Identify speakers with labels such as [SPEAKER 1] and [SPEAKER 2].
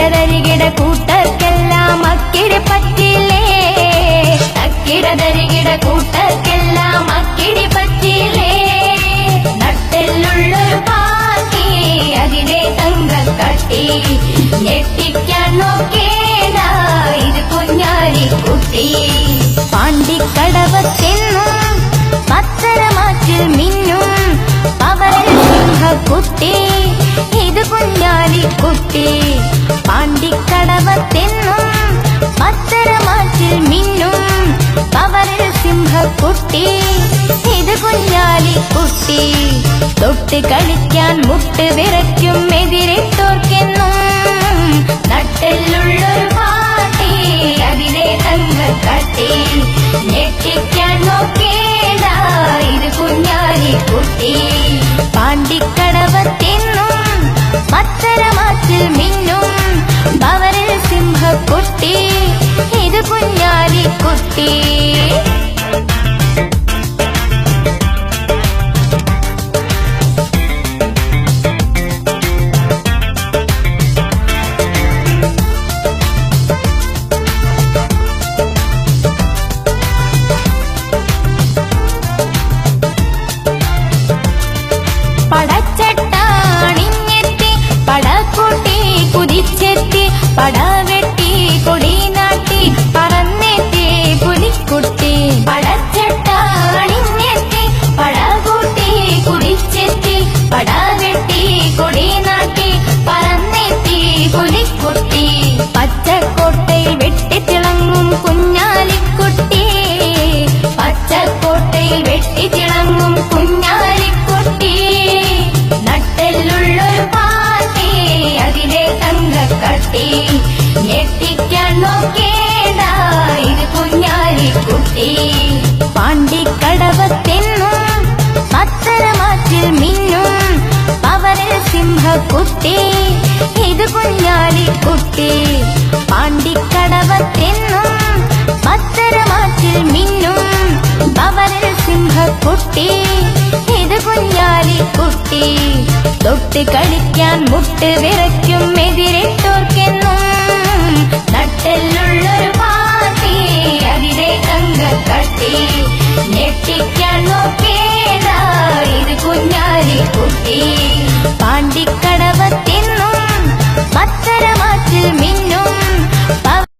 [SPEAKER 1] തക്കിടതരികിട കൂട്ടർക്കെല്ലാം അക്കിടി പറ്റില്ലേ, തക്കിടതരികിട കൂട്ടർക്കെല്ലാം അക്കിടി പറ്റില്ലേ. നട്ടെല്ലുള്ളൊരു പാത്തി അതിനെ തങ്കക്കട്ടി, ഞെട്ടിക്കാൻ നോക്കേണ്ട ഇത് കുഞ്ഞാലിക്കുട്ടി. പാണ്ടിക്കടവത്തെന്നും പത്തരമാറ്റിൽ മിന്നും പവരൽ സിംഹക്കുട്ടി, ഇത് കുഞ്ഞാലിക്കുട്ടി. പാണ്ടിക്കടവത്തെന്നും പത്തരമാറ്റിൽ മിന്നും പവരൽ സിംഹക്കുട്ടി, ഇത് കുഞ്ഞാലിക്കുട്ടി. തൊട്ട് കളിക്കാൻ മുട്ട് വിറയ്ക്കും എതിരിട്ടോർക്കെന്നും നട്ടെല്ലുള്ളൊരു പാട്ടി അതിനെ തങ്കക്കട്ടി, ഞെട്ടിക്കാൻ നോക്കേണ്ട ഇത് കുഞ്ഞാലിക്കുട്ടി. പാണ്ടിക്കടവത്തെന്നും പത്തരമാറ്റിൽ മിന്നും പവരൽ സിംഹക്കുട്ടി, ഇത് കുഞ്ഞാലിക്കുട്ടി. പടച്ചട്ടാണിഞ്ഞെത്തി പടക്കൂട്ടി കുതിച്ചെത്തി, പടവെട്ടി കൊടി നാട്ടി പറന്നെത്തി പുലിക്കുട്ടി. പടച്ചട്ടാണിഞ്ഞെത്തി പടകൂട്ടി കുതിച്ചെത്തി, പടവെട്ടി കൊടി നാട്ടി പറന്നെത്തി പുലിക്കുട്ടി. പച്ചക്കോട്ടയിൽ വെട്ടിത്തിളങ്ങും കുഞ്ഞാലിക്കുട്ടി, പച്ചക്കോട്ടയിൽ വെട്ടിത്തിളങ്ങും കുഞ്ഞാലിക്കുട്ടി. നട്ടെല്ലുള്ളൊരു പാട്ടി അതിനെ തങ്കക്കട്ടി, ഞെട്ടിക്കാൻ നോക്കേണ്ട ഇത് കുഞ്ഞാലിക്കുട്ടി. പാണ്ടിക്കടവത്തെന്നും പത്തരമാറ്റിൽ മിന്നും പവരൽ സിംഹക്കുട്ടി, ഇത് കുഞ്ഞാലിക്കുട്ടി. പാണ്ടിക്കടവത്തെന്നും പത്തരമാറ്റിൽ മിന്നും പവരൽ സിംഹക്കുട്ടി, ഇത് കുഞ്ഞാലിക്കുട്ടി. തൊട്ട് കളിക്കാൻ മുട്ട് വിറയ്ക്കും എതിരിട്ടോർക്കെന്നും നട്ടെല്ലുള്ളൊരു പാട്ടി അതിനെ തങ്കക്കട്ടി, ഞെട്ടിക്കാൻ നോക്കേണ്ട ഇത് കുഞ്ഞാലിക്കുട്ടി. പാണ്ടിക്കടവത്തെന്നും പത്തരമാറ്റിൽ